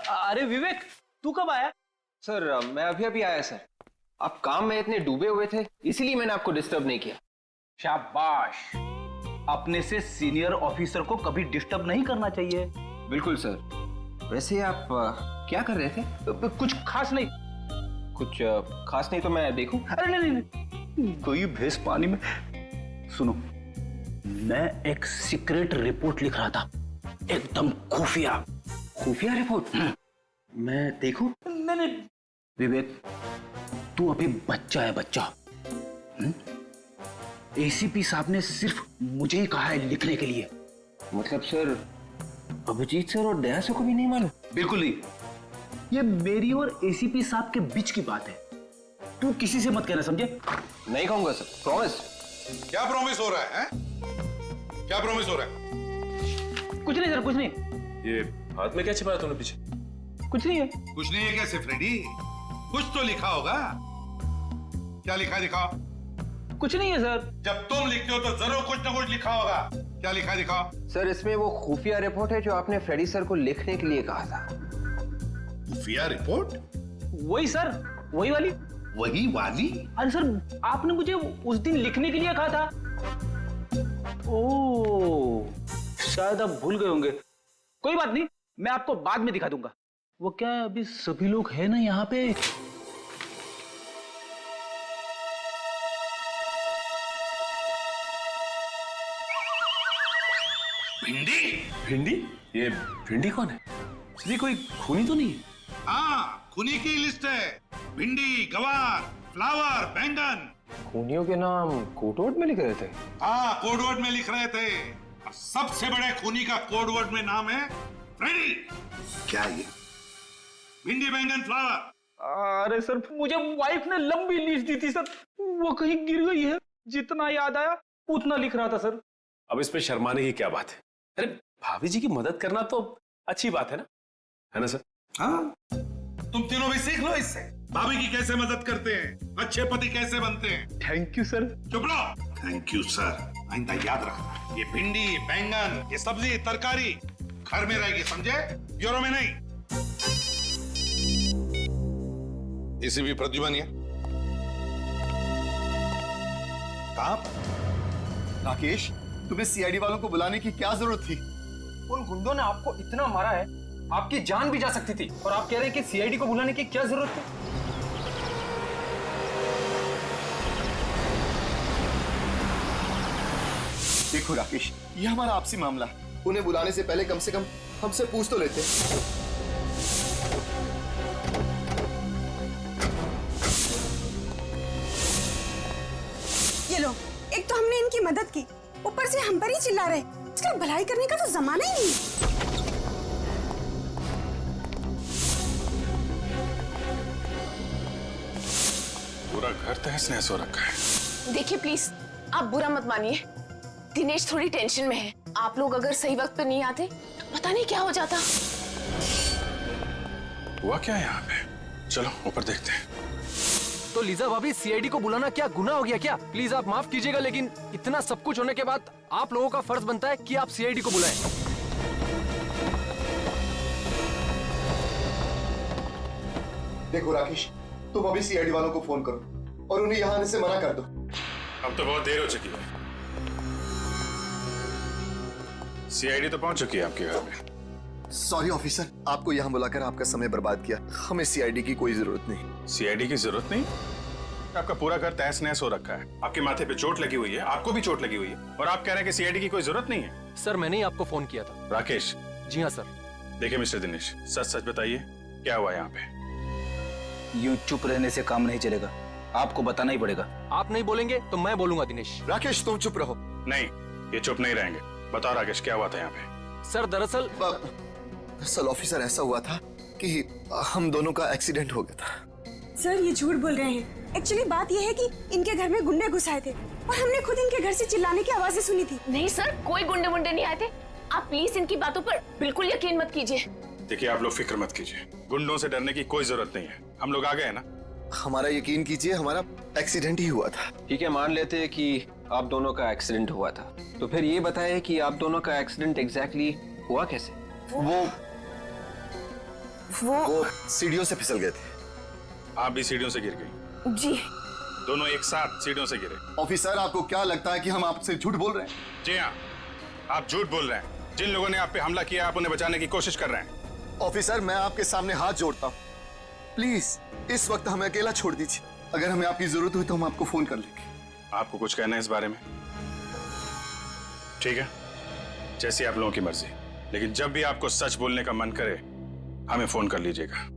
अरे विवेक, तू कब आया? सर मैं अभी अभी आया सर। आप काम में इतने डूबे हुए थे, इसीलिए मैंने आपको डिस्टर्ब नहीं किया। शाबाश, अपने से सीनियर ऑफिसर को कभी डिस्टर्ब नहीं करना चाहिए। बिल्कुल सर। वैसे आप क्या कर रहे थे? कुछ खास नहीं। कुछ खास नहीं तो मैं देखूं? अरे नहीं नहीं, नहीं। कोई भैंस पानी में। सुनो, मैं एक सीक्रेट रिपोर्ट लिख रहा था, एकदम खुफिया। खुफिया रिपोर्ट? मैं देखूं? नहीं नहीं विवेक, तू अभी बच्चा है, बच्चा। एसीपी साहब ने सिर्फ मुझे ही कहा है लिखने के लिए। मतलब सर अभिजीत सर और दया सर को भी नहीं मालूम? बिल्कुल नहीं, ये मेरी और एसीपी साहब के बीच की बात है। तू किसी से मत कहना, समझे? नहीं कहूंगा सर, प्रॉमिस। क्या प्रॉमिस हो रहा है? क्या प्रॉमिस हो रहा है? कुछ नहीं सर, कुछ नहीं। ये हाथ में क्या छिपाया तूने पीछे? कुछ नहीं है। कुछ नहीं है कैसे फ्रेडी? कुछ तो लिखा होगा। क्या लिखा है दिखाओ। कुछ नहीं है सर। जब तुम लिखते हो तो जरूर कुछ ना कुछ लिखा होगा। क्या लिखा है दिखाओ। सर इसमें वो खुफिया रिपोर्ट है जो आपने फ्रेडी सर को लिखने के लिए कहा था। खुफिया रिपोर्ट? वही सर, वही वाली। वही वाली? अरे सर, आपने मुझे उस दिन लिखने के लिए कहा था। ओह, शायद आप भूल गए होंगे। कोई बात नहीं, मैं आपको बाद में दिखा दूंगा। वो क्या है, अभी सभी लोग हैं ना यहाँ पे। भिंडी? भिंडी? ये भिंडी कौन है? ये कोई खूनी तो नहीं है? हाँ, खूनी की लिस्ट है। भिंडी, गवार, फ्लावर, बैंगन। खूनियों के नाम कोडवर्ड में लिख रहे थे? हाँ, कोडवर्ड में लिख रहे थे। और सबसे बड़े खूनी का कोडवर्ड में नाम है फ्रेडी। क्या ये? भिंडी, बैंगन, फ्लावर। अरे सर, मुझे वाइफ ने लंबी लिस्ट दी थी सर, वो कहीं गिर गई है। जितना याद आया उतना लिख रहा था सर। अब इसमें शर्माने की क्या बात है? अरे भाभी जी की मदद करना तो अच्छी बात है ना सर? हाँ, तुम तीनों भी सीख लो इससे। भाभी की कैसे मदद करते हैं, अच्छे पति कैसे बनते हैं। Thank you sir. चुप रहो। Thank you sir. आइंदा याद रखना, ये भिंडी, बैंगन, ये सब्जी, तरकारी घर में रहेगी, समझे? ब्यूरो में नहीं। इसी भी प्रद्युमन है। कहां? राकेश, तुम्हें सीआईडी वालों को बुलाने की क्या जरूरत थी? उन गुंडों ने आपको इतना मारा है, आपकी जान भी जा सकती थी, और आप कह रहे हैं कि सीआईडी को बुलाने की क्या जरूरत थी? देखो राकेश, ये हमारा आपसी मामला है। उन्हें बुलाने से पहले कम से कम हमसे पूछ तो लेते। ये लो, एक तो हमने इनकी मदद की, ऊपर से हम पर ही चिल्ला रहे। इसका भलाई करने का तो जमाना ही नहीं। पूरा घर तहस नहस हो रखा है। देखिए प्लीज, आप बुरा मत मानिए, दिनेश थोड़ी टेंशन में है। आप लोग अगर सही वक्त पे नहीं आते तो पता नहीं क्या हो जाता। हुआ क्या है यहाँ पे? चलो ऊपर देखते हैं। तो लीजा भाभी, सीआईडी को बुलाना क्या गुनाह हो गया क्या? प्लीज आप माफ कीजिएगा, लेकिन इतना सब कुछ होने के बाद आप लोगों का फर्ज बनता है कि आप सीआईडी को बुलाएं। देखो राकेश, तुम अभी सीआईडी वालों को फोन करो और उन्हें यहाँ आने से मना कर दो। अब तो बहुत देर हो चुकी है। सीआईडी तो पहुंच चुकी है आपके घर में। सॉरी ऑफिसर, आपको यहाँ बुलाकर आपका समय बर्बाद किया। हमें सीआईडी की कोई जरूरत नहीं। सीआईडी की जरूरत नहीं? आपका पूरा घर तहस नहस हो रखा है, आपके माथे पे चोट लगी हुई है, आपको भी चोट लगी हुई है, और आप कह रहे हैं कि सीआईडी की कोई जरूरत नहीं है। सर मैंने ही आपको फोन किया था। राकेश? जी हाँ सर। देखिए मिस्टर दिनेश, सच सच बताइए क्या हुआ यहाँ पे? यूं चुप रहने से काम नहीं चलेगा, आपको बताना ही पड़ेगा। आप नहीं बोलेंगे तो मैं बोलूंगा दिनेश। राकेश तुम चुप रहो। नहीं, ये चुप नहीं रहेंगे। बताओ राकेश, क्या हुआ था यहाँ पे? सर दरअसल ऑफिसर, ऐसा हुआ था कि हम दोनों का एक्सीडेंट हो गया था। सर ये झूठ बोल रहे हैं। एक्चुअली बात ये है कि इनके घर में गुंडे घुस आए थे और हमने खुद इनके घर से चिल्लाने की आवाजें सुनी थी। नहीं सर, कोई गुंडे वुंडे नहीं आए थे। आप प्लीज इनकी बातों पर बिल्कुल यकीन मत कीजिए। देखिए आप लोग फिक्र मत कीजिए, गुंडों से डरने की कोई जरूरत नहीं है। हम लोग आ गए ना। हमारा यकीन कीजिए, हमारा एक्सीडेंट ही हुआ था। ठीक है, मान लेते हैं कि आप दोनों का एक्सीडेंट हुआ था, तो फिर ये बताएं कि आप दोनों का एक्सीडेंट एग्जैक्टली हुआ कैसे? वो सीढ़ियों से फिसल गए थे। आप भी सीढ़ियों से गिर गई? जी। दोनों एक साथ सीढ़ियों से गिरे? ऑफिसर, आपको क्या लगता है कि हम आपसे झूठ बोल रहे हैं? जी हाँ, आप झूठ बोल रहे हैं। जिन लोगों ने आप पे हमला किया, आप उन्हें बचाने की कोशिश कर रहे हैं। ऑफिसर, मैं आपके सामने हाथ जोड़ता हूँ, प्लीज इस वक्त हमें अकेला छोड़ दीजिए। अगर हमें आपकी जरूरत हुई तो हम आपको फोन कर लेंगे। आपको कुछ कहना है इस बारे में? ठीक है, जैसी आप लोगों की मर्जी, लेकिन जब भी आपको सच बोलने का मन करे हमें फोन कर लीजिएगा।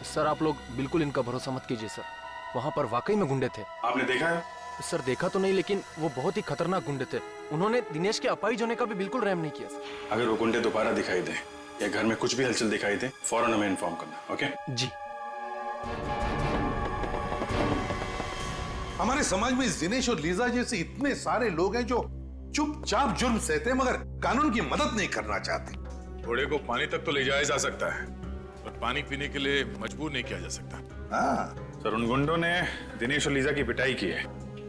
सर आप लोग बिल्कुल इनका भरोसा मत कीजिए सर। वहाँ पर वाकई में गुंडे थे। आपने देखा है? सर देखा तो नहीं, लेकिन वो बहुत ही खतरनाक गुंडे थे। उन्होंने दिनेश के अपाहिज होने का भी बिल्कुल रहम नहीं किया सर। अगर वो गुंडे दोबारा दिखाई दे या घर में कुछ भी हलचल दिखाई दे, फौरन हमें इन्फॉर्म करना। ओके जी। हमारे समाज में दिनेश और लीजा जैसे इतने सारे लोग हैं जो चुपचाप जुर्म सहते हैं मगर कानून की मदद नहीं करना चाहते। घोड़े को पानी तक तो ले जाया जा सकता है, पर पानी पीने के लिए मजबूर नहीं किया जा सकता। हाँ सर, उन गुंडों ने दिनेश और लीजा की पिटाई की है,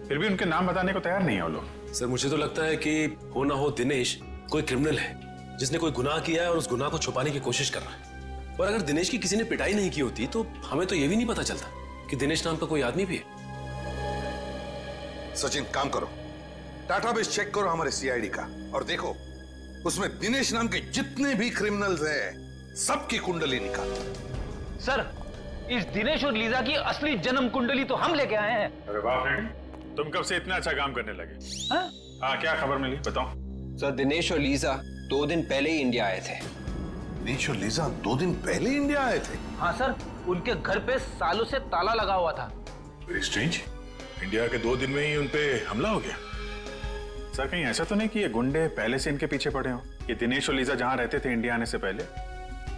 फिर भी उनके नाम बताने को तैयार नहीं है वो लोग। सर मुझे तो लगता है कि हो ना हो दिनेश कोई क्रिमिनल है जिसने कोई गुनाह किया है और उस गुनाह को छुपाने की कोशिश कर रहा है। और अगर दिनेश की किसी ने पिटाई नहीं की होती तो हमें तो ये भी नहीं पता चलता कि दिनेश नाम का कोई आदमी भी है। सचिन, काम करो, डाटाबेस चेक करो हमारे सीआईडी का और देखो उसमें दिनेश नाम के जितने भी क्रिमिनल्स हैं सबकी कुंडली निकालो। सर, इस दिनेश और लीजा की असली जन्म कुंडली तो हम लेके आए हैं। अरे वाह फ्रेंड, तुम कब से इतना अच्छा काम करने लगे? हाँ, क्या खबर मिली बताओ। सर, दिनेश और लीजा 2 दिन पहले ही इंडिया आए थे। दिनेश और लीजा 2 दिन पहले इंडिया आए थे? हाँ सर, उनके घर पे सालों से ताला लगा हुआ था। वेरी स्ट्रेंज, इंडिया के 2 दिन में ही उनपे हमला हो गया। सर कहीं ऐसा तो नहीं कि ये गुंडे पहले से इनके पीछे पड़े हो? ये दिनेश और लीजा जहां रहते थे इंडिया आने से पहले,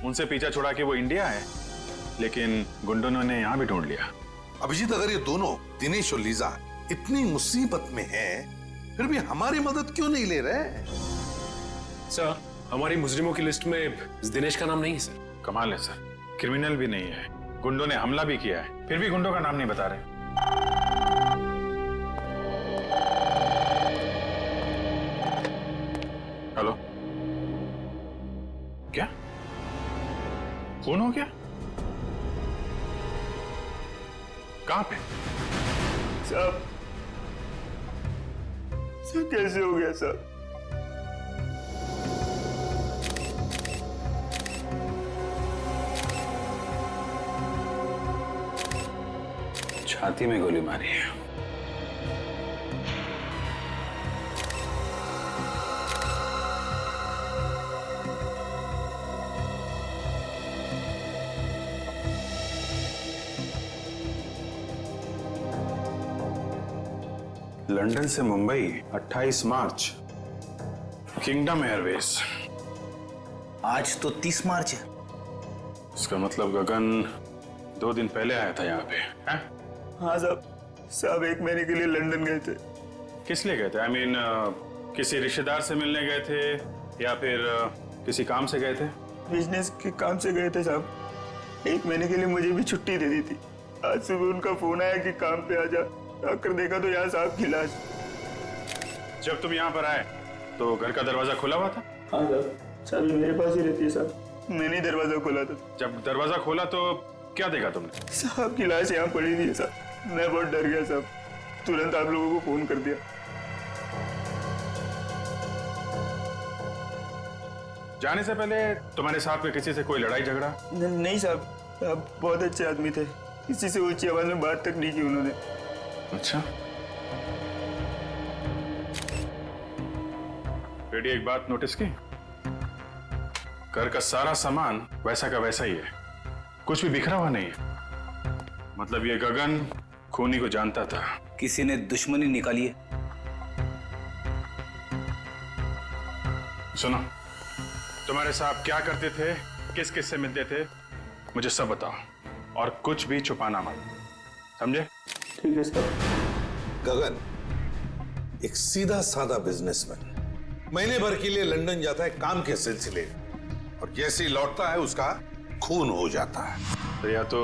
उनसे पीछा छुड़ा के वो इंडिया आए, लेकिन गुंडों ने यहाँ भी ढूंढ लिया। अभिजीत, अगर ये दोनों दिनेश और लीजा इतनी मुसीबत में हैं, फिर भी हमारी मदद क्यों नहीं ले रहे? सर हमारी मुजरिमों की लिस्ट में दिनेश का नाम नहीं है सर। कमाल है सर, क्रिमिनल भी नहीं है, गुंडों ने हमला भी किया है, फिर भी गुंडों का नाम नहीं बता रहे। हेलो, क्या फोन हो गया? कहां पे? साहब कैसे हो गया साहब? छाती में गोली मारी है। लंदन से मुंबई 28 मार्च, किंगडम एयरवेज। आज तो 30 मार्च है। इसका मतलब गगन 2 दिन पहले आया था यहाँ पे, हैं? हाँ साहब 1 महीने के लिए लंदन गए थे। किस लिए गए थे? आई मीन किसी रिश्तेदार से मिलने गए थे या फिर किसी काम से गए थे? बिजनेस के काम से गए थे साहब। 1 महीने के लिए मुझे भी छुट्टी दे दी थी। आज सुबह उनका फोन आया कि काम पे आ जा। आकर देखा तो यहाँ साहब की लाश। जब तुम यहाँ पर आए तो घर का दरवाजा खुला हुआ था? हाँ साहब, चाबी मेरे पास ही रहती है साहब। मैंने ही दरवाजा खोला था। जब दरवाजा खोला तो क्या देखा तुमने? साहब की लाश यहाँ पड़ी थी साहब। मैं बहुत डर गया साहब, तुरंत आप लोगों को फोन कर दिया। जाने से पहले तुम्हारे साथ में किसी से कोई लड़ाई झगड़ा? नहीं साहब, आप बहुत अच्छे आदमी थे। किसी से ऊंची आवाज में बात तक नहीं की उन्होंने। अच्छा, रेडी, एक बात नोटिस की? घर का सारा सामान वैसा का वैसा ही है, कुछ भी बिखरा हुआ नहीं है। मतलब ये गगन खूनी को जानता था। किसी ने दुश्मनी निकाली है। सुनो, तुम्हारे साहब क्या करते थे, किस किस से मिलते थे, मुझे सब बताओ और कुछ भी छुपाना मत, समझे? ठीक है सर। गगन एक सीधा साधा बिजनेसमैन, महीने भर के लिए लंदन जाता है काम के सिलसिले, और जैसे ही लौटता है उसका खून हो जाता है। तो या तो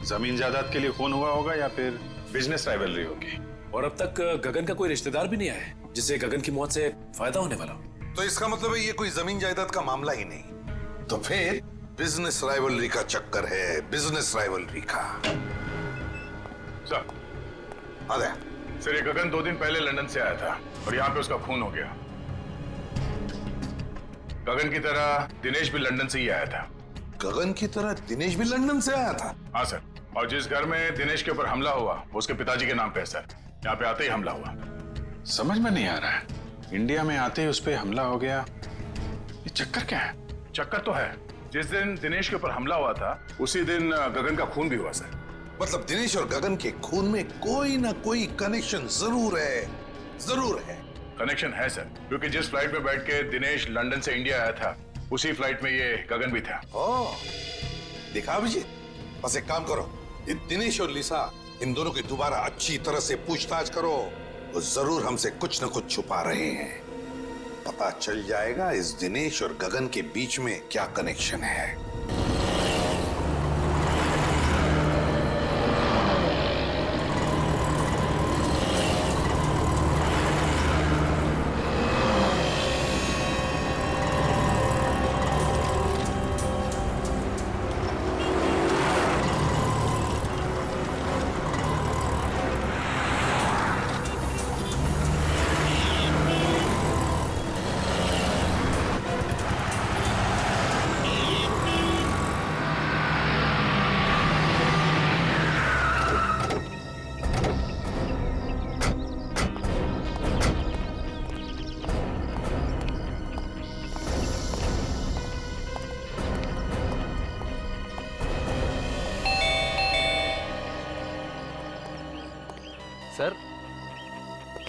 जमीन जायदाद के लिए खून हुआ होगा या फिर बिजनेस राइवलरी होगी। और अब तक गगन का कोई रिश्तेदार भी नहीं आया है जिससे गगन की मौत से फायदा होने वाला हो। तो इसका मतलब है ये कोई जमीन जायदाद का मामला ही नहीं, तो फिर बिजनेस राइवलरी का चक्कर है, बिजनेस राइवलरी का। सर, अरे सर, ये गगन 2 दिन पहले लंदन से आया था और यहाँ पे उसका खून हो गया। गगन की तरह दिनेश भी लंदन से ही आया था। गगन की तरह दिनेश भी लंदन से आया था? हाँ सर, और जिस घर में दिनेश के ऊपर हमला हुआ वो उसके पिताजी के नाम पे है सर। यहाँ पे आते ही हमला हुआ। समझ में नहीं आ रहा है, इंडिया में आते ही उस पर हमला हो गया, ये चक्कर क्या है? चक्कर तो है, जिस दिन दिनेश के ऊपर हमला हुआ था उसी दिन गगन का खून भी हुआ सर। मतलब दिनेश और गगन के खून में कोई ना कोई कनेक्शन जरूर है, जरूर है। कनेक्शन है सर, क्योंकि जिस फ्लाइट में बैठ के दिनेश लंदन से इंडिया आया था उसी फ्लाइट में ये गगन भी था। ओह, देखा अभिजीत, बस एक काम करो, ये दिनेश और लिसा इन दोनों की दोबारा अच्छी तरह से पूछताछ करो। वो जरूर हमसे कुछ न कुछ छुपा रहे हैं। पता चल जाएगा इस दिनेश और गगन के बीच में क्या कनेक्शन है।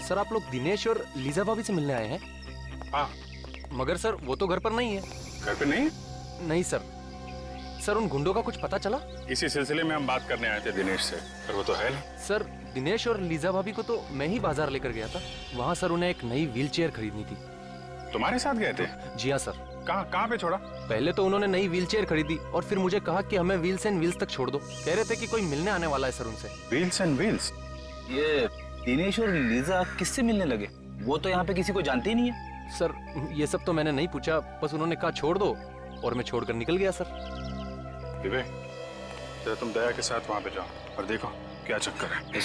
सर, आप लोग दिनेश और लीजा भाभी से मिलने आए हैं? हाँ। मगर सर वो तो घर पर नहीं है। घर पे नहीं? नहीं सर। सर उन गुंडों का कुछ पता चला? इसी सिलसिले में हम बात करने आए थे दिनेश से, पर वो तो है नहीं। सर दिनेश और लीजा भाभी को तो मैं ही बाजार लेकर गया था। वहाँ सर उन्हें एक नई व्हीलचेयर खरीदनी थी। तुम्हारे साथ गए थे? जी हाँ सर। कहाँ पे छोड़ा? पहले तो उन्होंने नई व्हीलचेयर खरीदी और फिर मुझे कहा कि हमें व्हील्स एंड व्हील्स तक छोड़ दो। कह रहे थे कि कोई मिलने आने वाला है सर उनसे। Wheels and wheels? ये दिनेश और लीजा किससे मिलने लगे? वो तो यहाँ पे किसी को जानते ही नहीं है। सर ये सब तो मैंने नहीं पूछा, बस उन्होंने कहा छोड़ दो और मैं छोड़कर निकल गया सर। विवेक, जरा तुम दया के साथ वहाँ पे जाओ और देखो क्या चक्कर है।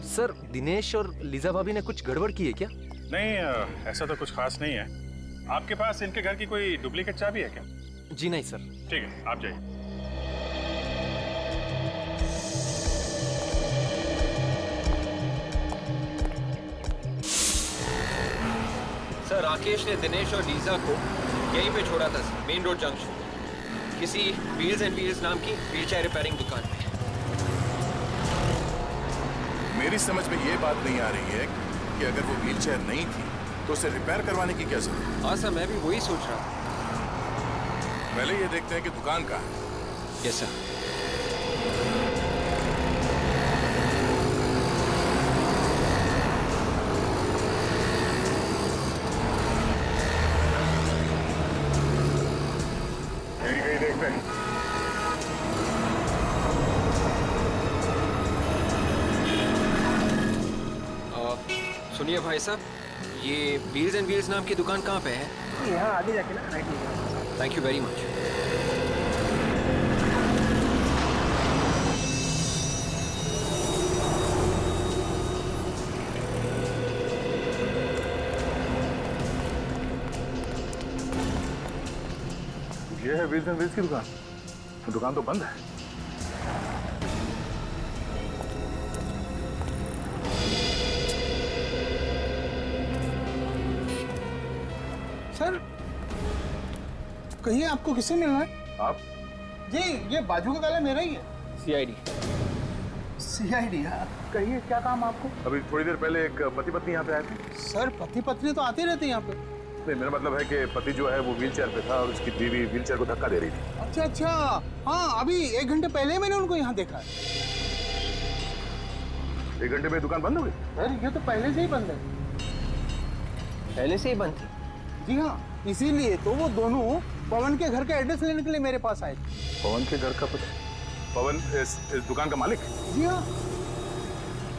सर दिनेश और लीजा भाभी ने कुछ गड़बड़ की है क्या? नहीं, ऐसा तो कुछ खास नहीं है। आपके पास इनके घर की कोई डुप्लीकेट चाबी है क्या? जी नहीं सर। ठीक है, आप जाइए। सर राकेश ने दिनेश और लीजा को यहीं पे छोड़ा था, मेन रोड जंक्शन, किसी व्हील्स एंड व्हील्स नाम की व्हीलचेयर रिपेयरिंग दुकान पे। मेरी समझ में ये बात नहीं आ रही है कि अगर वो व्हीलचेयर नहीं थी तो उसे रिपेयर करवाने की क्या जरूरत? हाँ सर, मैं भी वही सोच रहा हूँ। पहले ये देखते हैं कि दुकान कहाँ है। Yes sir. सुनिए भाई साहब, ये व्हील्स एंड व्हील्स नाम की दुकान कहाँ पे है? यहाँ आगे जाके ना राइट लीजिए। Thank you very much. ये है व्हील्स एंड व्हील्स की दुकान। दुकान तो बंद है। सर कहिए, आपको किससे मिलना है? आप? जी ये बाजू का गाला मेरा ही है। सीआईडी। सीआईडी? हाँ कहिए, क्या काम आपको? अभी थोड़ी देर पहले एक पति पत्नी यहाँ पे आए थे। सर पति पत्नी तो आते रहते हैं यहाँ पे। नहीं, मेरा मतलब है कि पति जो है वो व्हीलचेयर पे था और उसकी बीवी व्हीलचेयर को धक्का दे रही थी। अच्छा अच्छा, हाँ अभी 1 घंटे पहले मैंने उनको यहाँ देखा है। 1 घंटे में दुकान बंद हो गई? सर ये तो पहले से ही बंद है। पहले से ही बंद थी? जी हाँ, इसीलिए तो वो दोनों पवन के घर का एड्रेस लेने के लिए मेरे पास आए थे। पवन के घर का पता? पवन इस दुकान का मालिक? जी हाँ।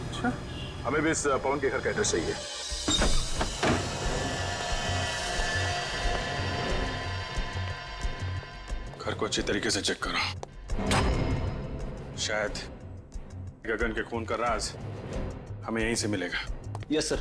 अच्छा, हमें भी इस पवन के घर का एड्रेस चाहिए। घर को अच्छी तरीके से चेक करो। शायद गगन के खून का राज हमें यहीं से मिलेगा। Yes sir.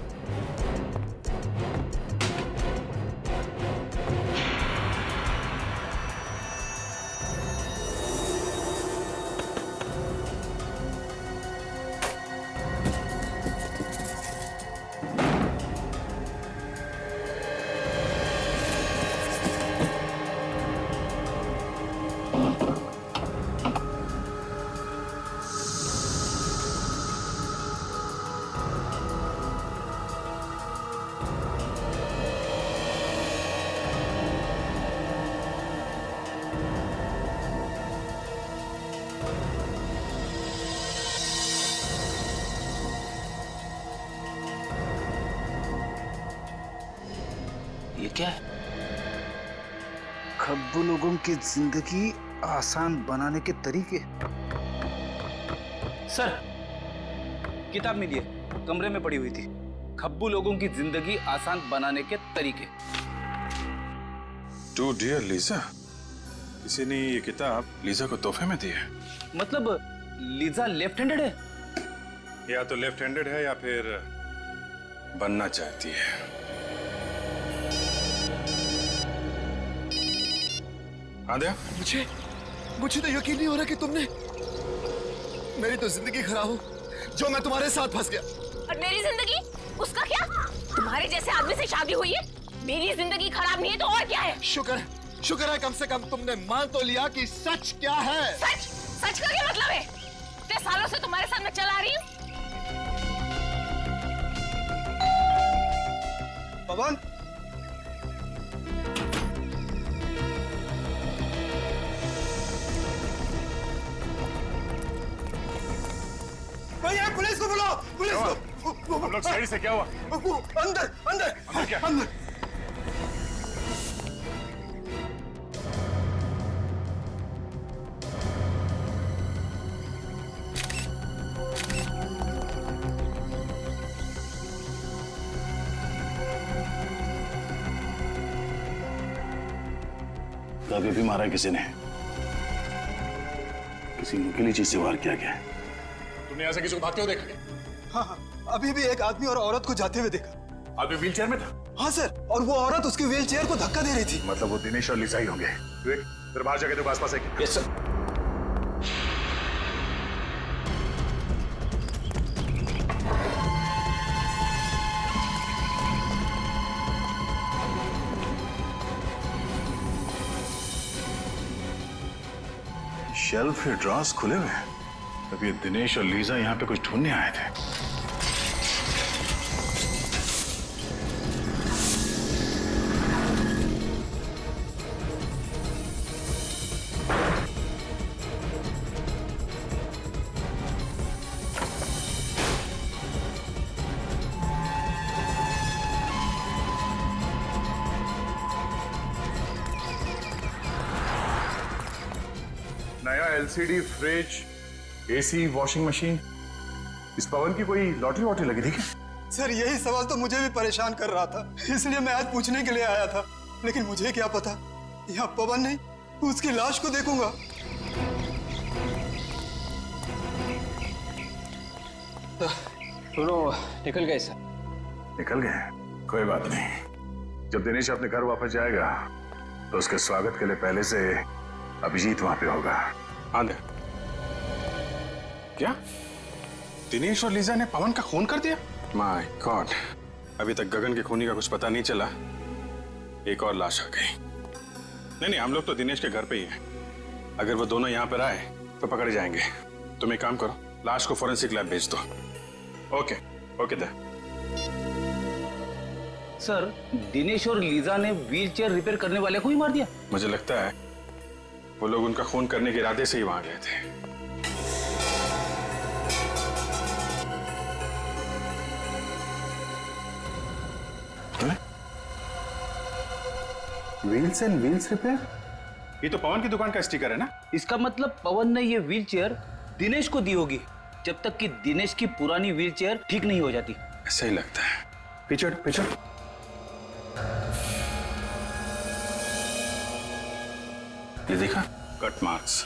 ये क्या है? खब्बू लोगों की जिंदगी आसान बनाने के तरीके। सर, किताब मिली है, कमरे में पड़ी हुई थी। खब्बू लोगों की जिंदगी आसान बनाने के तरीके। टू डियर लीजा, किसी ने ये किताब लीजा को तोहफे में दी है। मतलब लीजा लेफ्ट हैंडेड है? या तो लेफ्ट हैंडेड है या फिर बनना चाहती है। आद्या, मुझे तो यकीन नहीं हो रहा कि तुमने मेरी तो जिंदगी खराब हो, जो मैं तुम्हारे साथ फंस गया। और मेरी जिंदगी, उसका क्या? तुम्हारे जैसे आदमी से शादी हुई है, मेरी जिंदगी खराब नहीं है तो और क्या है? शुक्र है कम से कम तुमने मान तो लिया कि सच क्या है। सच का क्या मतलब है? इतने सालों से तुम्हारे साथ मैं चला रही हूँ। पवन, भैया पुलिस को बुलाओ, पुलिस को। हम लोग साइड से, क्या हुआ? अंदर क्या? अंदर। अभी भी मारा किसी ने, किसी नुकीली चीज से वार किया गया। तुमने यहाँ से किसी को भागते हुए देखा? हाँ, अभी भी एक आदमी और औरत को जाते हुए देखा। आदमी व्हीलचेयर में था? हाँ सर, और वो औरत उसकी व्हीलचेयर को धक्का दे रही थी। मतलब वो दिनेश और लिसा ही होंगे। विवेक, फिर बाहर जाके देखो आसपास है क्या? Yes sir. शेल्फ के ड्रॉर्स खुले हुए हैं। तब ये दिनेश और लीजा यहाँ पे कुछ ढूंढने आए थे। नया LCD fridge, AC, washing machine. इस पवन की कोई लॉटरी वॉटरी लगी थी क्या? सर, यही सवाल तो मुझे भी परेशान कर रहा था, इसलिए मैं आज पूछने के लिए आया था। लेकिन मुझे क्या पता, यहाँ पवन नहीं, उसकी लाश को देखूंगा। दोनों निकल गए सर। निकल गए? कोई बात नहीं। जब दिनेश अपने घर वापस जाएगा तो उसके स्वागत के लिए पहले से अभिजीत वहां पे होगा। आंधे। क्या दिनेश और लीजा ने पवन का खून कर दिया? माय गॉड, अभी तक गगन के खूनी का कुछ पता नहीं चला, एक और लाश आ गई। नहीं, हम लोग तो दिनेश के घर पे ही हैं। अगर वो दोनों यहाँ पर आए तो पकड़े जाएंगे। तुम एक काम करो, लाश को फोरेंसिक लैब भेज दो। ओके दे। सर, दिनेश और लीजा ने व्हीलचेयर रिपेयर करने वाले को ही मार दिया? मुझे लगता है वो लोग उनका खून करने के इरादे से ही वहां गए थे। Wheels and wheels repair? ये तो पवन की दुकान का स्टिकर है ना? इसका मतलब पवन ने ये व्हील चेयर दिनेश को दी होगी जब तक कि दिनेश की पुरानी व्हील चेयर ठीक नहीं हो जाती। ऐसा ही लगता है। पीछे पीछे। ये देखा, कट मार्क्स,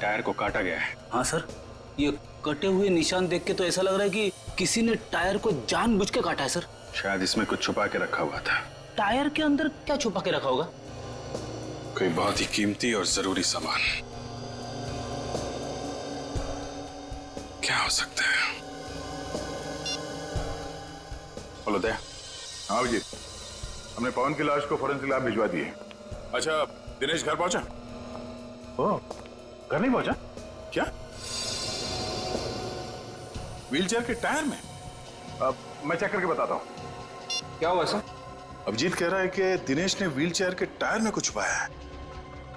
टायर को काटा गया है। हाँ सर, ये कटे हुए निशान देख के तो ऐसा लग रहा है कि किसी ने टायर को जानबूझ के काटा है सर। शायद इसमें कुछ छुपा के रखा हुआ था। टायर के अंदर क्या छुपा के रखा होगा? कोई बहुत ही कीमती और जरूरी सामान। क्या हो सकता है? बोलो दया। हाँ जी, हमने पवन की लाश को फोरेंसिक लैब भिजवा दी है। अच्छा, दिनेश घर पहुंचा? ओ, घर नहीं पहुंचा? क्या? व्हीलचेयर के टायर में? अब मैं चेक करके बताता हूं। क्या हुआ सर? अभिजीत कह रहा है कि दिनेश ने व्हीलचेयर के टायर में कुछ छुपाया है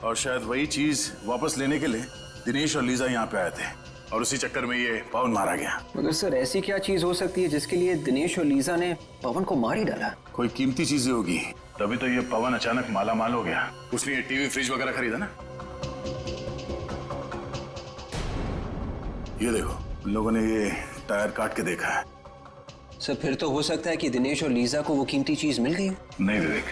और शायद वही चीज वापस लेने के लिए दिनेश और लीजा यहाँ पे आए थे और उसी चक्कर में ये पवन मारा गया। मगर सर ऐसी क्या चीज हो सकती है जिसके लिए दिनेश और लीजा ने पवन को मार ही डाला? कोई कीमती चीजें होगी, तभी तो ये पवन अचानक माला माल हो गया। उसने ये टीवी फ्रिज वगैरह खरीदा ना। ये देखो, उन लोगों ने ये टायर काट के देखा है। सर फिर तो हो सकता है कि दिनेश और लीजा को वो कीमती चीज मिल गई हो। नहीं विवेक,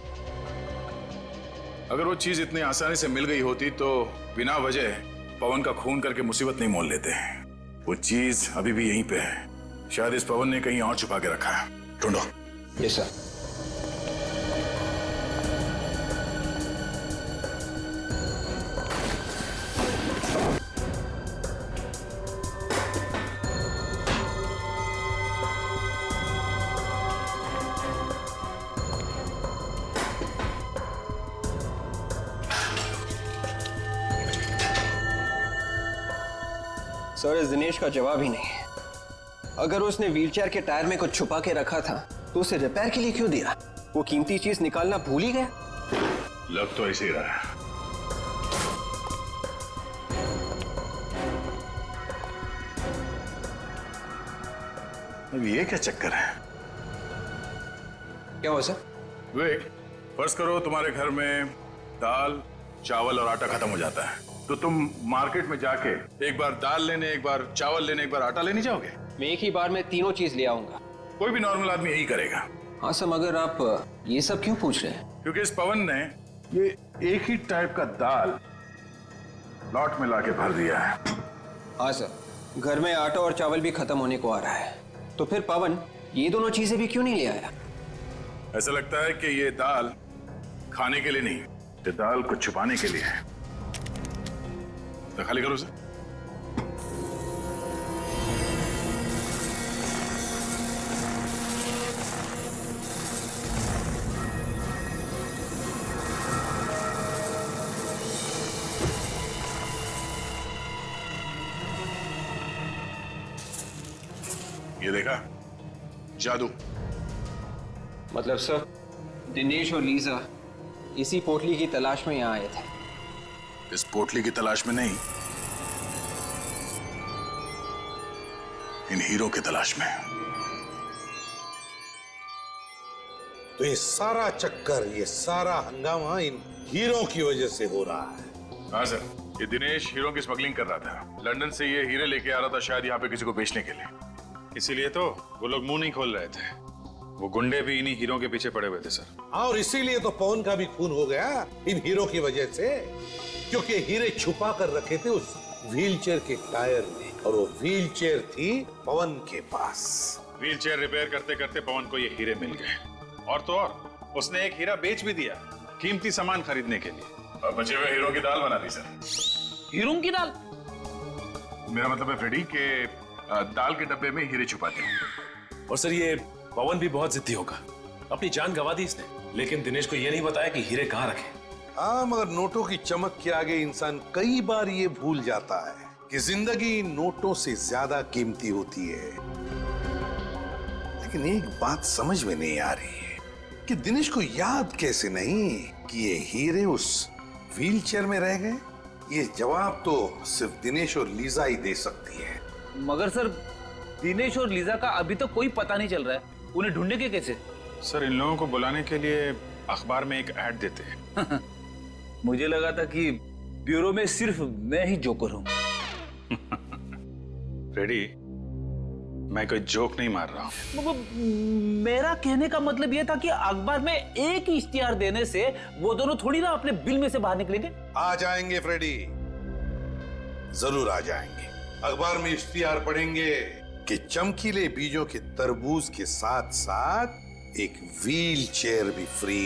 अगर वो चीज इतनी आसानी से मिल गई होती तो बिना वजह पवन का खून करके मुसीबत नहीं मोल लेते। वो चीज अभी भी यहीं पे है। शायद इस पवन ने कहीं और छुपा के रखा है। ढूंढो। Yes sir. सर इस दिनेश का जवाब ही नहीं। अगर उसने व्हीलचेयर के टायर में कुछ छुपा के रखा था तो उसे रिपेयर के लिए क्यों दिया? वो कीमती चीज निकालना भूल ही गया। लग तो ऐसे ही रहा है। अब ये क्या चक्कर है? क्या हुआ सर? विवेक, फर्ज करो तुम्हारे घर में दाल, चावल और आटा खत्म हो जाता है, तो तुम मार्केट में जाके एक बार दाल लेने, एक बार चावल लेने, एक बार आटा लेने जाओगे? मैं एक ही बार में तीनों चीज ले आऊंगा। कोई भी नॉर्मल आदमी यही करेगा। हाँ सर, मगर आप ये सब क्यों पूछ रहे हैं? क्योंकि इस पवन ने ये एक ही टाइप का दाल लॉट में लाके भर दिया है। हाँ सर, घर में आटा और चावल भी खत्म होने को आ रहा है, तो फिर पवन ये दोनों चीजें भी क्यों नहीं ले आया? ऐसा लगता है कि ये दाल खाने के लिए नहीं, ये दाल को छुपाने के लिए है। तो खाली करो उसे। ये देखा, जादू। मतलब सर दिनेश और लीजा इसी पोटली की तलाश में यहाँ आए थे? इस पोटली की तलाश में नहीं, इन हीरो की तलाश में। तो ये सारा चक्कर, ये सारा हंगामा इन हीरो की वजह से हो रहा है। हाँ सर, ये दिनेश हीरो की स्मगलिंग कर रहा था। लंदन से ये हीरे लेके आ रहा था, शायद यहाँ पे किसी को बेचने के लिए। इसीलिए तो वो लोग मुंह नहीं खोल रहे थे। वो गुंडे भी इन्हीं हीरो के पीछे पड़े हुए थे सर। और इसीलिए तो पवन का भी खून हो गया इन हीरो की वजह से, क्योंकि हीरे छुपा कर रखे थे उस व्हीलचेयर के टायर में, और वो व्हीलचेयर थी पवन के पास। व्हीलचेयर रिपेयर करते करते पवन को ये हीरे मिल गए, और तो और उसने एक हीरा बेच भी दिया कीमती सामान खरीदने के लिए, और बचे हुए हीरो की दाल बना दी सर। हीरो की दाल? मेरा मतलब है फ्रेडी के दाल के डब्बे में हीरे छुपा दिए। और सर ये पवन भी बहुत जिद्दी होगा, अपनी जान गंवा दी इसने, लेकिन दिनेश को ये नहीं बताया कि हीरे कहाँ रखे। हाँ, मगर नोटों की चमक के आगे इंसान कई बार ये भूल जाता है कि जिंदगी नोटों से ज्यादा कीमती होती है। लेकिन एक बात समझ में नहीं आ रही है कि दिनेश को याद कैसे नहीं कि ये हीरे उस व्हीलचेयर में रह गए। ये जवाब तो सिर्फ दिनेश और लीजा ही दे सकती है। मगर सर दिनेश और लीजा का अभी तो कोई पता नहीं चल रहा है, उन्हें ढूंढेंगे कैसे? सर इन लोगों को बुलाने के लिए अखबार में एक ऐड देते हैं। मुझे लगा था कि ब्यूरो में सिर्फ मैं ही जोकर हूं। फ्रेडी, मैं कोई जोक नहीं मार रहा हूं। मेरा कहने का मतलब यह था कि अखबार में एक ही इश्तिहार देने से वो दोनों थोड़ी ना अपने बिल में से बाहर निकलेंगे। आ जाएंगे फ्रेडी, जरूर आ जाएंगे। अखबार में इश्तिहार पढ़ेंगे कि चमकीले बीजों के तरबूज के साथ साथ एक व्हील चेयर भी फ्री।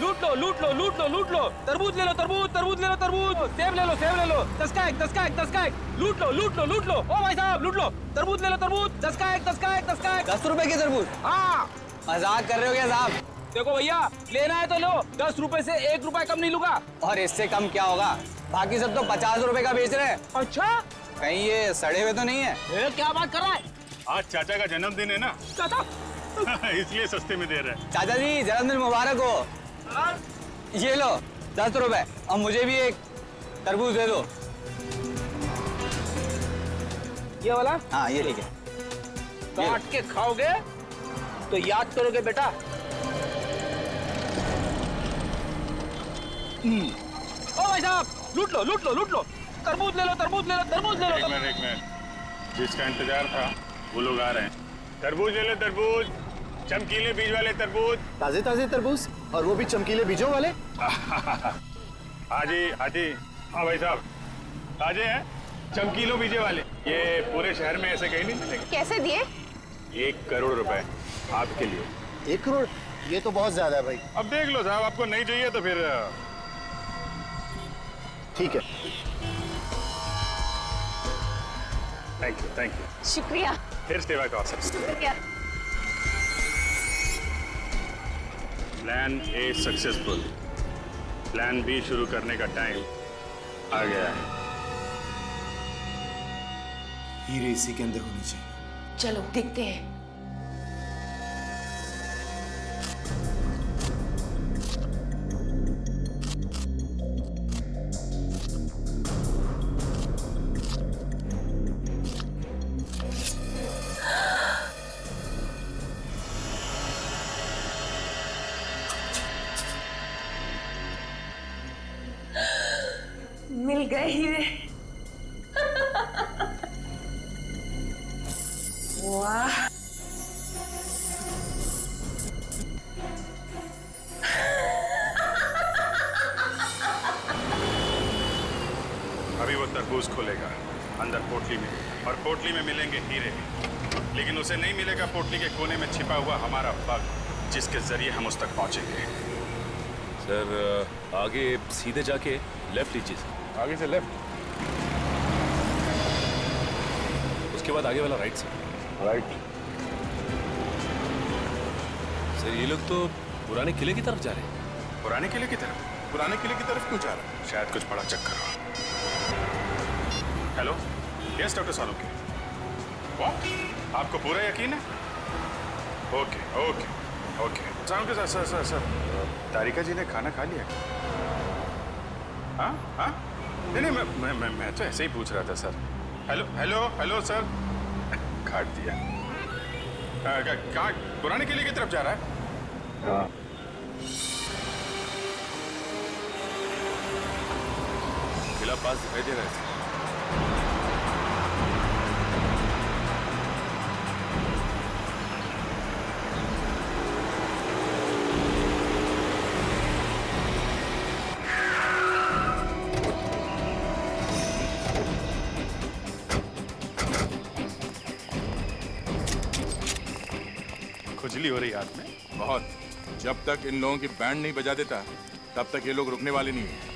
लूट लो लूट लो लूट लो लूट लो, तरबूज ले लो तरबूज, तरबूज ले लो तरबूज, सेब ले लो सेब ले लो, 10 का एक 10 का एक 10 का एक, लूट लो लूट लो लूट लो। ओ भाई साहब लूट लो, तरबूज ले लो तरबूज, 10 का एक 10 का एक 10 का एक। 10 रुपए की तरबूज? हाँ, मजाक कर रहे हो क्या साहब? देखो भैया, लेना है तो लो, 10 रुपए से 1 रुपया कम नहीं लूंगा। और इससे कम क्या होगा? बाकी सब तो 50 रुपए का बेच रहे हैं। अच्छा, कहीं ये सड़े हुए तो नहीं है? क्या बात कर रहा है? आज चाचा का जन्मदिन है ना, चाचा इसलिए सस्ते में दे रहे हैं। चाचा जी जन्मदिन मुबारक हो। ये लो 10 रुपए, और मुझे भी एक तरबूज दे दो। ये वाला? हाँ ये ठीक है। काट के खाओगे तो याद करोगे बेटा। ओ भाई साहब लूट लो लूट लो लूट लो, तरबूज ले लो तरबूज ले लो तरबूज ले लो। एक मिनट, जिसका इंतजार था वो लोग आ रहे हैं। तरबूज ले लो तरबूज, चमकीले बीज वाले तरबूज। ताजे ताजे तरबूज, और वो भी चमकीले बीजों वाले। हाजी हाजी, हाँ भाई साहब, ताजे हैं, चमकीलों बीजे वाले। ये पूरे शहर में ऐसे कहीं नहीं मिलेंगे। कैसे दिए? 1 करोड़ रुपए आपके लिए। 1 करोड़? ये तो बहुत ज्यादा है भाई। अब देख लो साहब, आपको नहीं चाहिए तो फिर ठीक है। Thank you. शुक्रिया। फिर सेवा का अवसर। शुक्रिया। Plan A successful, plan B शुरू करने का टाइम आ गया है। हीरे इसी के अंदर होनी चाहिए। चलो देखते हैं। मिल गए हीरे। वाह, अभी वो तरबूज खोलेगा अंदर पोटली में, और पोटली में मिलेंगे हीरे, लेकिन उसे नहीं मिलेगा पोटली के कोने में छिपा हुआ हमारा बग, जिसके जरिए हम उस तक पहुंचेंगे। सर आगे सीधे जाके लेफ्ट लीजिए सर। आगे से लेफ्ट, उसके बाद आगे वाला राइट से। राइट। सर ये लोग तो पुराने किले की तरफ जा रहे हैं। पुराने किले की तरफ? पुराने किले की तरफ क्यों जा रहा है? शायद कुछ बड़ा चक्कर हो। Hello, yes doctor Salunke. What? आपको पूरा यकीन है? Okay okay okay. Salunke sir sir sir sir, Tarika ji ने खाना खा लिया? हाँ हाँ, नहीं नहीं, मैं तो ऐसे ही पूछ रहा था sir. Hello hello hello sir, काट दिया। कहाँ? पुराने किले की तरफ जा रहा है? हाँ। किला पास दिखाई दे रहा है। खुजली हो रही हाथ में बहुत। जब तक इन लोगों की बैंड नहीं बजा देता तब तक ये लोग रुकने वाले नहीं हैं।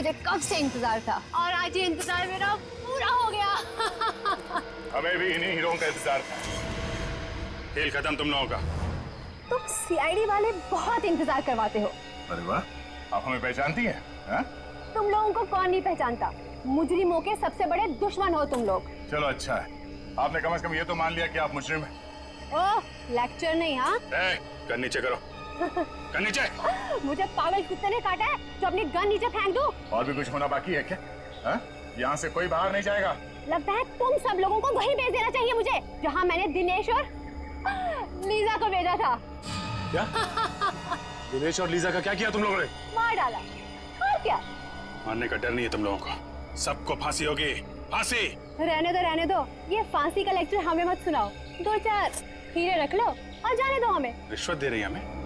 मुझे कब से इंतजार था और आज ये इंतजार मेरा पूरा हो गया। हमें भी इन्हीं हीरों का इंतजार था। खेल खत्म तुम लोगों का। तुम सीआईडी वाले बहुत इंतजार करवाते हो। अरे वाह, आप हमें पहचानती हैं? हाँ? तुम लोगों को कौन नहीं पहचानता, मुजरिमों के सबसे बड़े दुश्मन हो तुम लोग। चलो अच्छा है, आपने कम से कम ये तो मान लिया कि आप मुजरिम हैं। ओह, लेक्चर नहीं। हाँ, गन नीचे करो। गन नीचे। मुझे पागल कुत्ते ने काटा है तो अपनी गन नीचे फेंक दूं। और भी कुछ होना बाकी है क्या? यहाँ से कोई बाहर नहीं जाएगा। लगता है तुम सब लोगों को वहीं भेज देना चाहिए मुझे, जहाँ मैंने दिनेश और लीजा को भेजा था। क्या? दिनेश और लीजा का क्या किया तुम लोगों ने? मार डाला। और क्या? मारने का डर नहीं है तुम लोगों को, सबको फांसी होगी, फांसी। रहने दो, ये फांसी का लेक्चर हमें मत सुनाओ। 2-4 हीरे रख लो और जाने दो हमें। रिश्वत दे रही है हमें?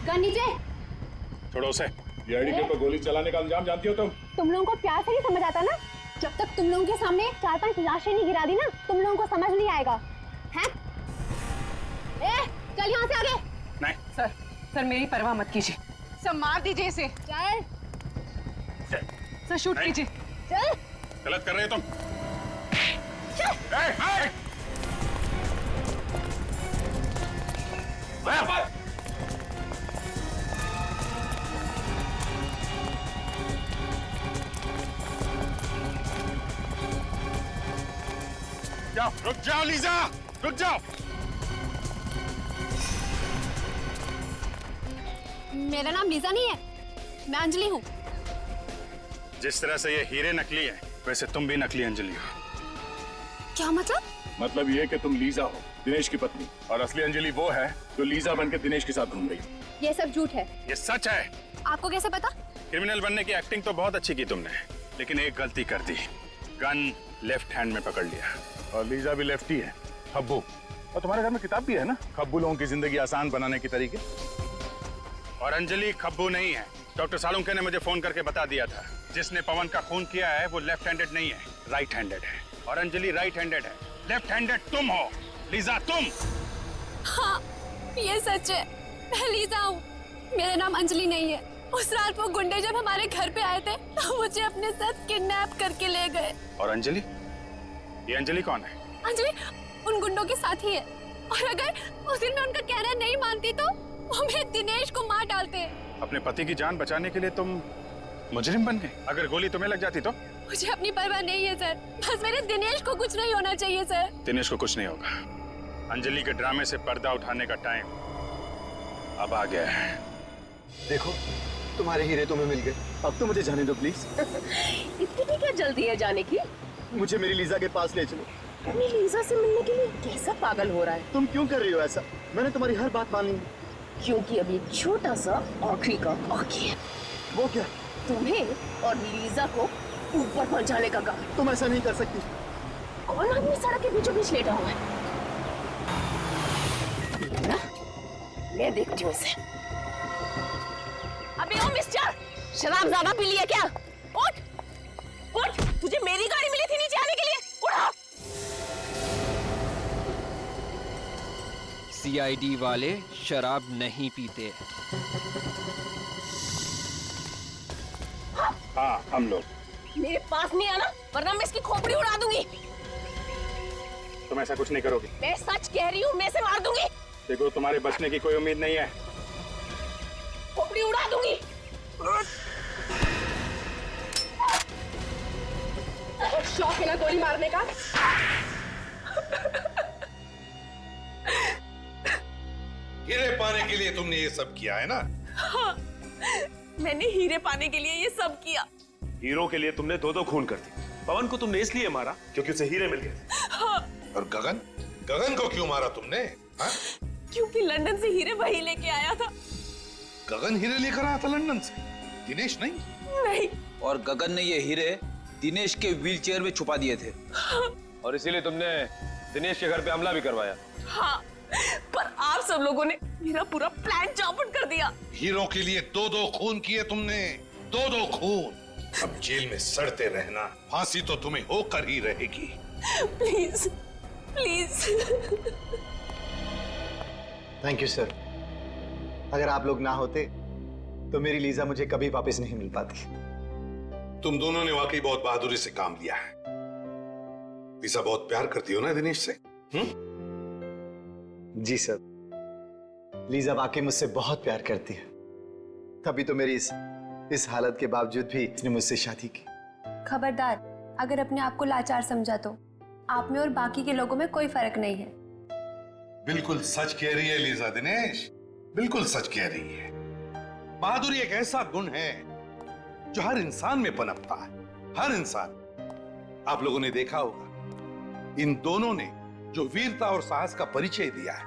गन नीचे। छोड़ो उसे। डीआईडी के ऊपर गोली चलाने का अंजाम जानती हो तुम? तुम लोगों को प्यार से नहीं समझ आता ना? जब तक तुम लोगों के सामने 4-5 लाशें नहीं गिरा दी ना, तुम लोगों को समझ नहीं आएगा। हैं? चल यहाँ से आगे। नहीं। सर मेरी परवाह मत कीजिए, सर मार दीजिए इसे। चल। सर शूट कीजिए। चल। गलत कर रहे हो तुम। जाओ, रुक जाओ लीजा, रुक जाओ। मेरा नाम लीजा नहीं है, मैं अंजलि हूँ। जिस तरह से ये हीरे नकली हैं, वैसे तुम भी नकली अंजलि हो। क्या मतलब? मतलब ये कि तुम लीजा हो, दिनेश की पत्नी, और असली अंजलि वो है जो लीजा बनकर दिनेश के साथ घूम रही है। ये सब झूठ है। ये सच है। आपको कैसे पता? क्रिमिनल बनने की एक्टिंग तो बहुत अच्छी की तुमने, लेकिन एक गलती कर दी, गन लेफ्ट हैंड में पकड़ लिया। और लीजा भी लेफ्टी है, खब्बू। और तुम्हारे घर में किताब भी है ना, खब्बू लोगों की जिंदगी आसान बनाने के तरीके। और अंजलि खब्बू नहीं है। डॉक्टर सालुंके ने मुझे फोन करके बता दिया था, जिसने पवन का खून किया है वो लेफ्ट हैंडेड नहीं है, राइट हैंडेड है। और अंजलि राइट हैंडेड है, लेफ्ट हैंडेड तुम हो, लीजा तुम। हाँ, ये सच है, मैं लीजा हूँ। मेरा नाम अंजलि नहीं है। उस रात वो गुंडे जब हमारे घर पे आए थे तो मुझे अपने साथ किडनैप करके ले गए। और अंजलि? ये अंजलि कौन है? अंजलि उन गुंडों के साथ ही है, और अगर उस दिन मैं उनका कहना नहीं मानती तो वो मेरे दिनेश को मार डालते। अपने पति की जान बचाने के लिए तुम मुजरिम बन गए? अगर गोली तुम्हें लग जाती तो? मुझे अपनी परवाह नहीं है सर, बस मेरे दिनेश को कुछ नहीं होना चाहिए सर। दिनेश को कुछ नहीं होगा। अंजलि के ड्रामे से पर्दा उठाने का टाइम अब आ गया है। देखो, तुम्हारे हीरे तुम्हें मिल गए, अब तो मुझे जाने दो प्लीज। इतनी क्या जल्दी है जाने की? मुझे मेरी लीजा के पास ले चलो। तुम्हें लीजा से मिलने के लिए कैसा पागल हो रहा है? तुम क्यों कर रही हो ऐसा? मैंने तुम्हारी हर बात मान ली। क्योंकि अभी छोटा सा आखिरी का बाकी है। वो क्या? तुम्हें और लीजा को ऊपर पहुंचाने का काम। तुम ऐसा नहीं कर सकती। कौन आदमी सड़क के बीचों बीच लेटा हुआ है? मैं देखती हूँ इसे। अबे ओ मिस्टर, शराब ज्यादा पी लिया क्या? उठ, उठ, तुझे मेरी गाड़ी मिली थी नीचे आने के लिए, उठा। सीआईडी वाले शराब नहीं पीते। हाँ, हम लोग। मेरे पास नहीं आना, वरना मैं इसकी खोपड़ी उड़ा दूंगी। तुम ऐसा कुछ नहीं करोगी। मैं सच कह रही हूँ, मैं इसे मार दूंगी। देखो, तुम्हारे बचने की कोई उम्मीद नहीं है। खोपड़ी उड़ा दूंगी। शौक है ना गोली मारने का? हीरे पाने के लिए तुमने ये सब किया है ना? हाँ, मैंने हीरे पाने के लिए ये सब किया। हीरो के लिए तुमने 2-2 खून कर दी। पवन को तुमने इसलिए मारा क्योंकि उसे हीरे मिल गए। हाँ। और गगन? गगन को क्यों मारा तुमने? हाँ? क्योंकि लंदन से हीरे वही लेके आया था। गगन हीरे लेकर आया था लंदन से, दिनेश नहीं? नहीं। और गगन ने ये हीरे दिनेश के व्हीलचेयर में छुपा दिए थे। हाँ। और इसीलिए तुमने दिनेश के घर पे हमला भी करवाया। हाँ, पर आप सब लोगों ने मेरा पूरा प्लान चौपट कर दिया। हीरो के लिए 2-2 खून किए तुमने, 2-2 खून। अब जेल में सड़ते रहना, फांसी तो तुम्हें होकर ही रहेगी। Please, please. Thank you sir. अगर आप लोग ना होते तो मेरी लीजा मुझे कभी वापस नहीं मिल पाती। तुम दोनों ने वाकई बहुत बहादुरी से काम लिया है। लीसा बहुत प्यार करती हो ना दिनेश से? जी सर, लीजा वाकई मुझसे बहुत प्यार करती है, तभी तो मेरी इस हालत के बावजूद भी इसने मुझसे शादी की। खबरदार, अगर अपने आप को लाचार समझा तो आप में और बाकी के लोगों में कोई फर्क नहीं है। बिल्कुल सच कह रही है लीजा दिनेश, बिल्कुल सच कह रही है। बहादुरी एक ऐसा गुण है जो हर इंसान में पनपता है, हर इंसान। आप लोगों ने देखा होगा, इन दोनों ने जो वीरता और साहस का परिचय दिया है,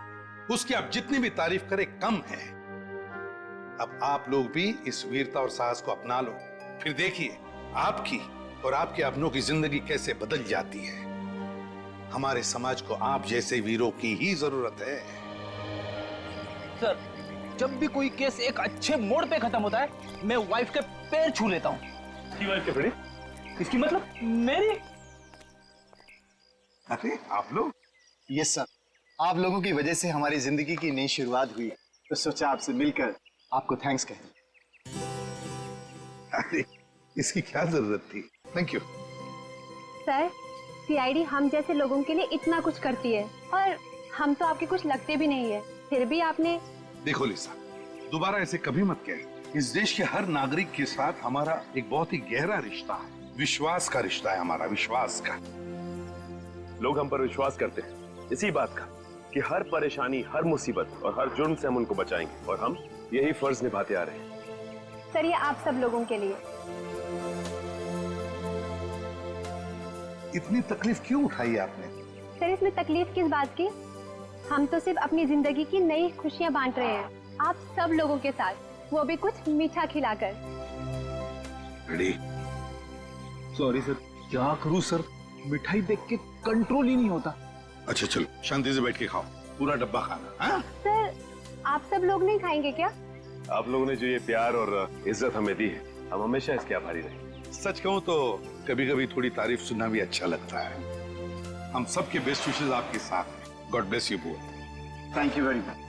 उसकी आप जितनी भी तारीफ करें कम है। अब आप लोग भी इस वीरता और साहस को अपना लो, फिर देखिए आपकी और आपके अपनों की जिंदगी कैसे बदल जाती है। हमारे समाज को आप जैसे वीरों की ही जरूरत है। सर, जब भी कोई केस एक अच्छे मोड़ पे खत्म होता है, मैं वाइफ के पैर छू लेता हूँ। की वाइफ के बड़े? इसकी मतलब मेरी? अरे आप लोग? यस सर, आप लोगों की वजह से हमारी जिंदगी की नई शुरुआत हुई, तो सोचा आपसे मिलकर आपको थैंक्स कहें। अरे इसकी क्या जरूरत थी? Thank you. सर, सीआईडी हम जैसे लोगों के लिए इतना कुछ करती है और हम तो आपके कुछ लगते भी नहीं है, फिर भी आपने। देखो लिसा, दोबारा ऐसे कभी मत कहें। इस देश के हर नागरिक के साथ हमारा एक बहुत ही गहरा रिश्ता है, विश्वास का रिश्ता है हमारा, विश्वास का। लोग हम पर विश्वास करते हैं इसी बात का कि हर परेशानी, हर मुसीबत और हर जुर्म से हम उनको बचाएंगे, और हम यही फर्ज निभाते आ रहे हैं। सर, ये आप सब लोगों के लिए। इतनी तकलीफ क्यों उठाई आपने? सर, इसमें तकलीफ किस बात की? हम तो सिर्फ अपनी जिंदगी की नई खुशियां बांट रहे हैं आप सब लोगों के साथ, वो भी कुछ मीठा खिलाकर। सॉरी सर, क्या करूं सर, मिठाई देख के कंट्रोल ही नहीं होता। अच्छा चलो, शांति से बैठ के खाओ, पूरा डब्बा खाना। हाँ? सर, आप सब लोग नहीं खाएंगे क्या? आप लोगों ने जो ये प्यार और इज्जत हमें दी है, हम हमेशा इसके आभारी रहेंगे। सच कहूं तो कभी कभी थोड़ी तारीफ सुनना भी अच्छा लगता है। हम सबके बेस्ट विशेस आपके साथ हैं। God bless you both. Thank you very much.